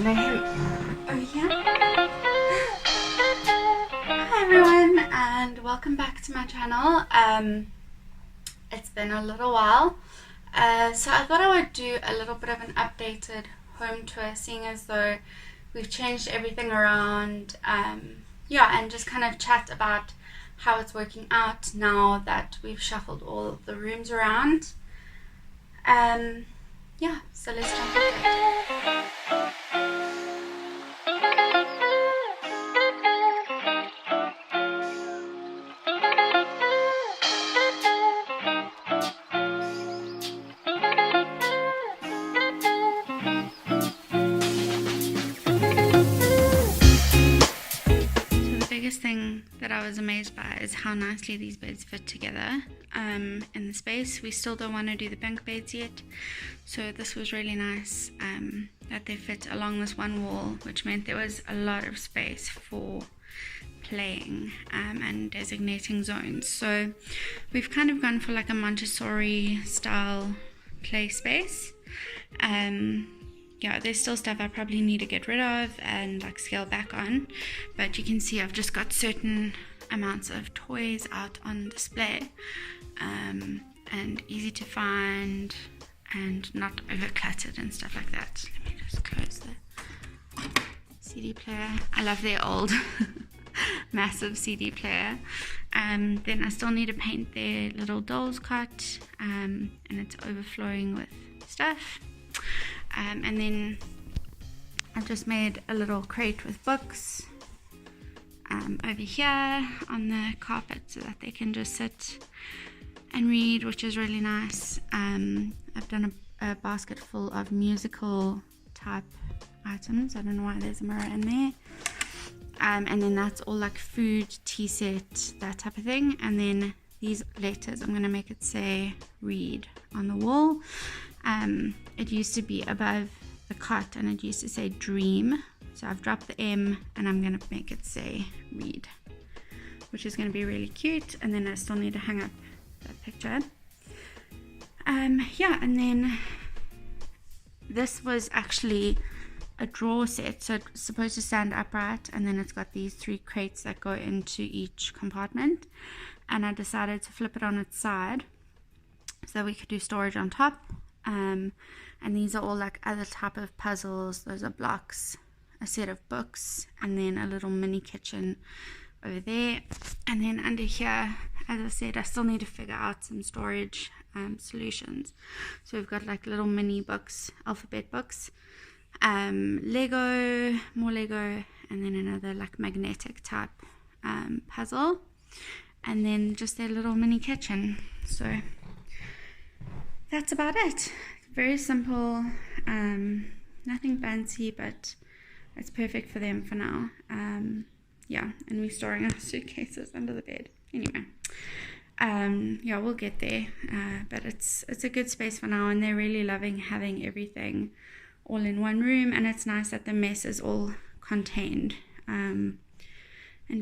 under him. Over here. Hi everyone, and welcome back to my channel. It's been a little while, so I thought I would do a little bit of an updated home tour, seeing as though we've changed everything around, yeah, and just kind of chat about how it's working out now that we've shuffled all of the rooms around. Yeah, so let's jump into it. Thing that I was amazed by is how nicely these beds fit together in the space. We still don't want to do the bunk beds yet, so this was really nice that they fit along this one wall, which meant there was a lot of space for playing and designating zones. So we've kind of gone for like a Montessori style play space. Yeah, there's still stuff I probably need to get rid of and like scale back on, but you can see I've just got certain amounts of toys out on display, and easy to find and not over cluttered and stuff like that. Let me just close the CD player. I love their old massive CD player. Then I still need to paint their little doll's cot, and it's overflowing with stuff. And then I've just made a little crate with books over here on the carpet so that they can just sit and read, which is really nice. I've done a basket full of musical type items. I don't know why there's a mirror in there. And then that's all like food, tea set, that type of thing. And then these letters, I'm going to make it say read on the wall. It used to be above the cot and it used to say dream, so I've dropped the M and I'm going to make it say read, which is going to be really cute. And then I still need to hang up that picture. Yeah, and then this was actually a drawer set, so it's supposed to stand upright, and then it's got these 3 crates that go into each compartment, and I decided to flip it on its side so that we could do storage on top. And these are all like other type of puzzles. Those are blocks, a set of books, and then a little mini kitchen over there. And then under here, as I said, I still need to figure out some storage solutions. So we've got like little mini books, alphabet books, Lego, more Lego, and then another like magnetic type puzzle, and then just their little mini kitchen. So that's about it. Very simple, nothing fancy, but it's perfect for them for now. Yeah, and we're storing our suitcases under the bed. Anyway, yeah, we'll get there, but it's a good space for now, and they're really loving having everything all in one room, and it's nice that the mess is all contained and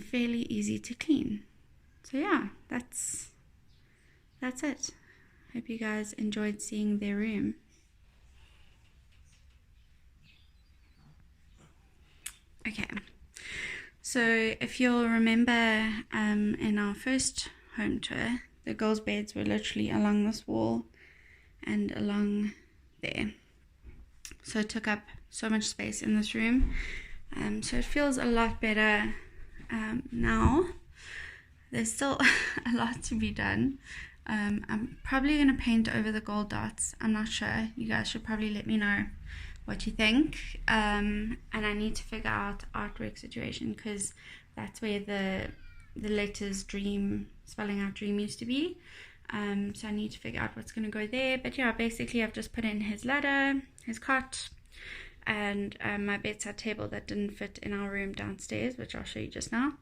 fairly easy to clean. So yeah, that's it. Hope you guys enjoyed seeing their room. Okay, so if you'll remember, in our first home tour, the girls' beds were literally along this wall and along there. So it took up so much space in this room. So it feels a lot better now. There's still a lot to be done. I'm probably going to paint over the gold dots. I'm not sure. You guys should probably let me know what you think. And I need to figure out artwork situation, because that's where the letters dream, spelling out dream, used to be. So I need to figure out what's going to go there. But yeah, basically I've just put in his ladder, his cot, and my bedside table that didn't fit in our room downstairs, which I'll show you just now,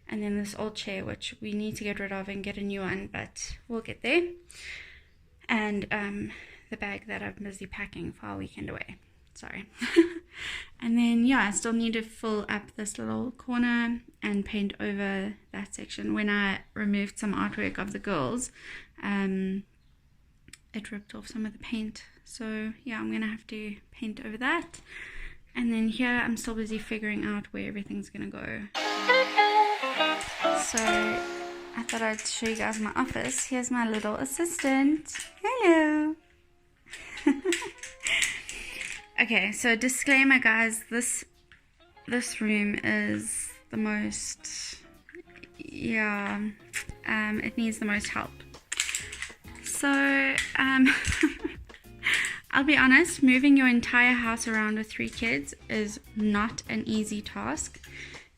and then this old chair which we need to get rid of and get a new one, but we'll get there, and the bag that I'm busy packing for our weekend away. Sorry. And then yeah, I still need to fill up this little corner and paint over that section. When I removed some artwork of the girls, it ripped off some of the paint, so yeah, I'm gonna have to paint over that. And then here I'm still busy figuring out where everything's gonna go. So I thought I'd show you guys my office. Here's my little assistant. Hello. Okay, so disclaimer guys, this room is the most, yeah, it needs the most help. So I'll be honest, moving your entire house around with 3 kids is not an easy task.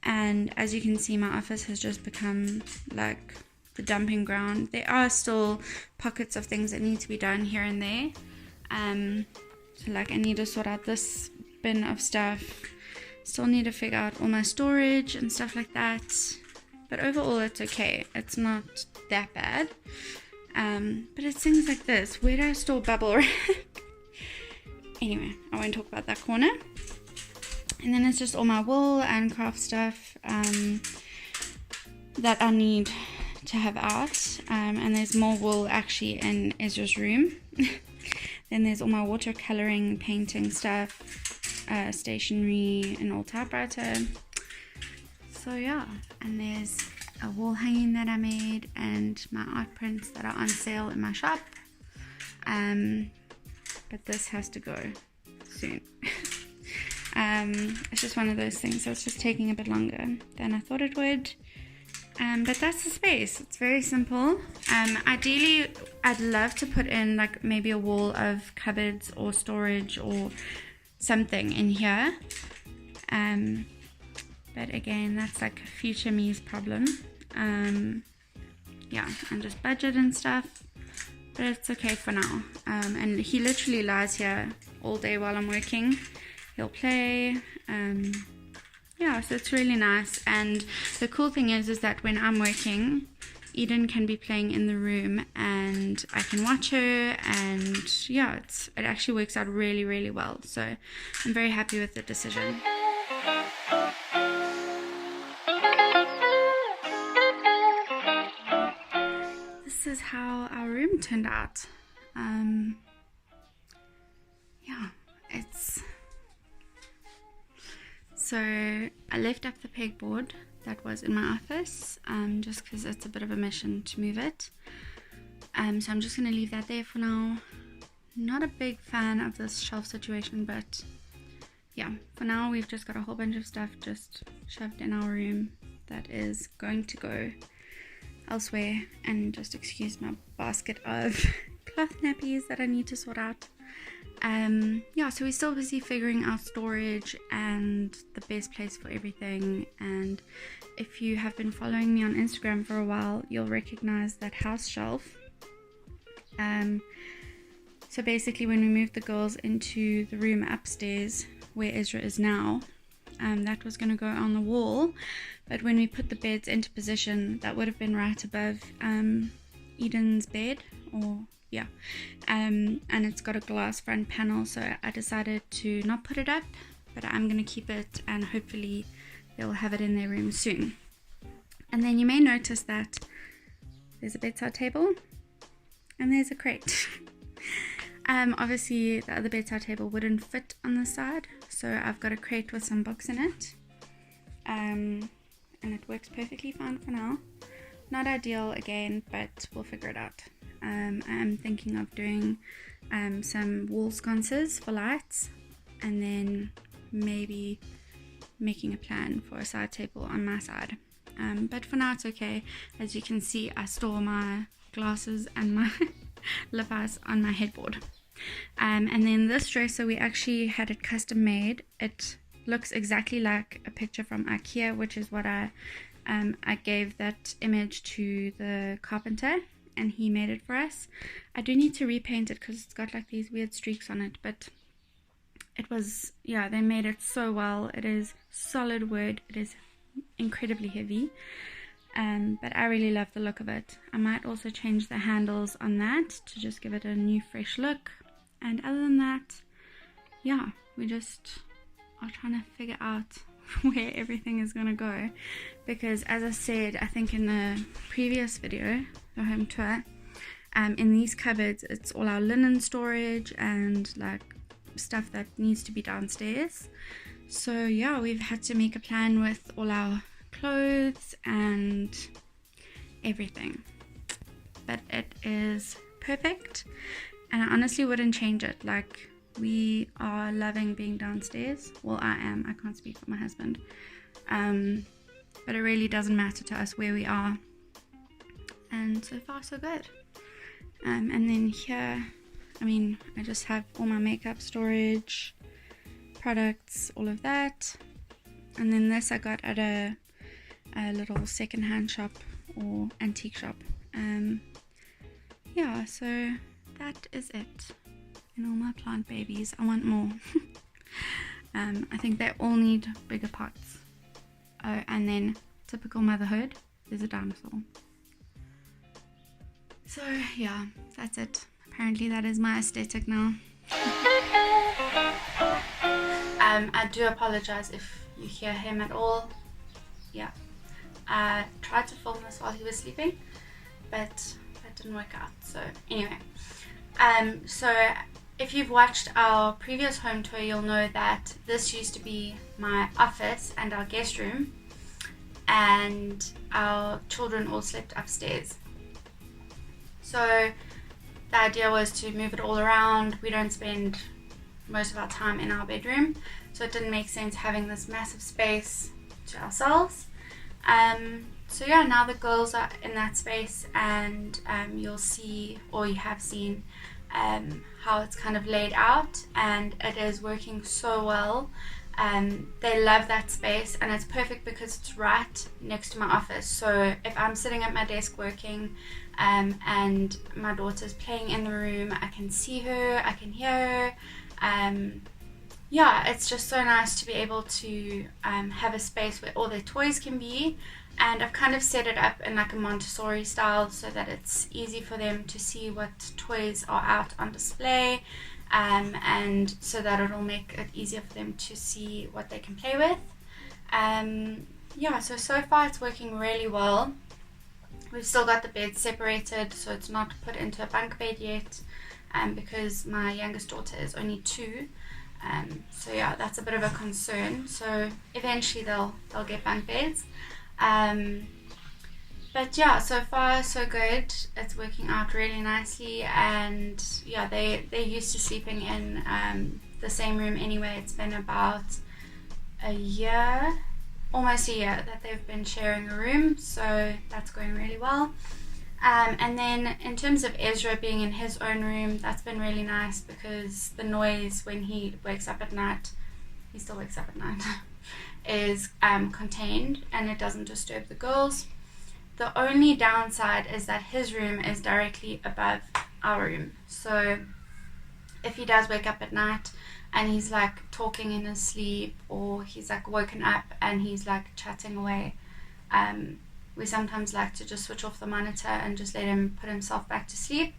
And as you can see, my office has just become like the dumping ground. There are still pockets of things that need to be done here and there. So like I need to sort out this bin of stuff. Still need to figure out all my storage and stuff like that. But overall it's okay. It's not that bad. But it's things like this. Where do I store bubble wrap? Anyway, I won't talk about that corner. And then it's just all my wool and craft stuff that I need to have out. And there's more wool actually in Ezra's room. Then there's all my watercoloring, painting stuff, stationery, an old typewriter. So yeah, and there's a wall hanging that I made and my art prints that are on sale in my shop. But this has to go soon. It's just one of those things, so it's just taking a bit longer than I thought it would. But that's the space. It's very simple. Ideally, I'd love to put in like maybe a wall of cupboards or storage or something in here. But again, that's like future me's problem. Yeah, and just budget and stuff. But it's okay for now. And he literally lies here all day while I'm working. He'll play. Yeah, so it's really nice. And the cool thing is that when I'm working, Eden can be playing in the room and I can watch her, and yeah, it actually works out really, really well. So I'm very happy with the decision. This is how our room turned out. Yeah, it's... So I left up the pegboard that was in my office, just because it's a bit of a mission to move it. So I'm just going to leave that there for now. Not a big fan of this shelf situation, but yeah, for now we've just got a whole bunch of stuff just shoved in our room that is going to go elsewhere. And just excuse my basket of cloth nappies that I need to sort out. Yeah, so we're still busy figuring out storage and the best place for everything. And if you have been following me on Instagram for a while, you'll recognize that house shelf. So basically when we moved the girls into the room upstairs where Ezra is now, that was going to go on the wall, but when we put the beds into position, that would have been right above Eden's bed, or yeah, and it's got a glass front panel, so I decided to not put it up, but I'm going to keep it, and hopefully they'll have it in their room soon. And then you may notice that there's a bedside table and there's a crate. Obviously the other bedside table wouldn't fit on the side, so I've got a crate with some books in it, and it works perfectly fine for now. Not ideal again, but we'll figure it out. I'm thinking of doing some wall sconces for lights, and then maybe making a plan for a side table on my side. But for now it's okay. As you can see, I store my glasses and my lip ice on my headboard. And then this dresser, we actually had it custom made. It looks exactly like a picture from IKEA, which is what I gave that image to the carpenter, and he made it for us. I do need to repaint it because it's got like these weird streaks on it, but it was, yeah, they made it so well. It is solid wood. It is incredibly heavy, but I really love the look of it. I might also change the handles on that to just give it a new fresh look. And other than that, yeah, we just are trying to figure out where everything is going to go, because as I said, I think in the previous video, the home tour, in these cupboards it's all our linen storage and like stuff that needs to be downstairs. So yeah, we've had to make a plan with all our clothes and everything, but it is perfect and I honestly wouldn't change it. Like, we are loving being downstairs. Well, I am. I can't speak for my husband. But it really doesn't matter to us where we are. And so far, so good. And then here, I just have all my makeup storage, products, all of that. And then this I got at a little secondhand shop or antique shop. Yeah, so that is it. And all my plant babies. I want more. I think they all need bigger pots. Oh, and then typical motherhood, there's a dinosaur. So yeah, that's it. Apparently that is my aesthetic now. I do apologize if you hear him at all. Yeah, I tried to film this while he was sleeping, but that didn't work out. So anyway, so if you've watched our previous home tour, you'll know that this used to be my office and our guest room, and our children all slept upstairs. So the idea was to move it all around. We don't spend most of our time in our bedroom, so it didn't make sense having this massive space to ourselves. So yeah, now the girls are in that space, and you'll see, or you have seen, how it's kind of laid out, and it is working so well. They love that space, and it's perfect because it's right next to my office. So if I'm sitting at my desk working, and my daughter's playing in the room, I can see her, I can hear her. Yeah, it's just so nice to be able to have a space where all their toys can be. And I've kind of set it up in like a Montessori style so that it's easy for them to see what toys are out on display, and so that it'll make it easier for them to see what they can play with. Yeah, so far it's working really well. We've still got the beds separated, so it's not put into a bunk bed yet, because my youngest daughter is only 2. So yeah, that's a bit of a concern. So eventually they'll get bunk beds. But yeah, so far so good. It's working out really nicely, and yeah, they're used to sleeping in the same room anyway. It's been about a year, almost a year, that they've been sharing a room, so that's going really well. And then in terms of Ezra being in his own room, that's been really nice because the noise when he wakes up at night, he still wakes up at night, is contained and it doesn't disturb the girls. The only downside is that his room is directly above our room. So if he does wake up at night and he's like talking in his sleep, or he's like woken up and he's like chatting away, we sometimes like to just switch off the monitor and just let him put himself back to sleep.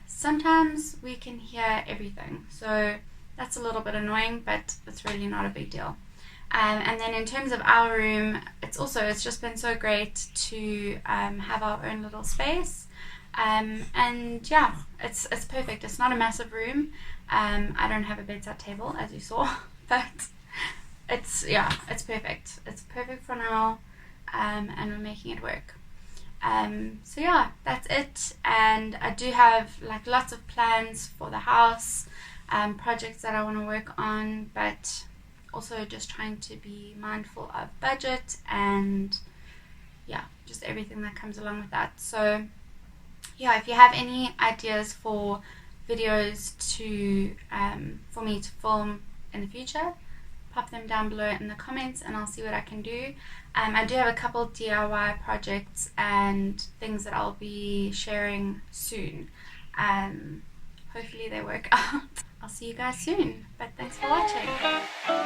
Sometimes we can hear everything, so that's a little bit annoying, but it's really not a big deal. And then in terms of our room, it's just been so great to have our own little space. And yeah, it's perfect. It's not a massive room. I don't have a bedside table, as you saw, but it's perfect. It's perfect for now, and we're making it work. So yeah, that's it. And I do have like lots of plans for the house, projects that I want to work on, but also just trying to be mindful of budget and yeah, just everything that comes along with that. So yeah, if you have any ideas for videos to for me to film in the future, pop them down below in the comments and I'll see what I can do. I do have a couple DIY projects and things that I'll be sharing soon. Hopefully they work out. I'll see you guys soon, but thanks for watching.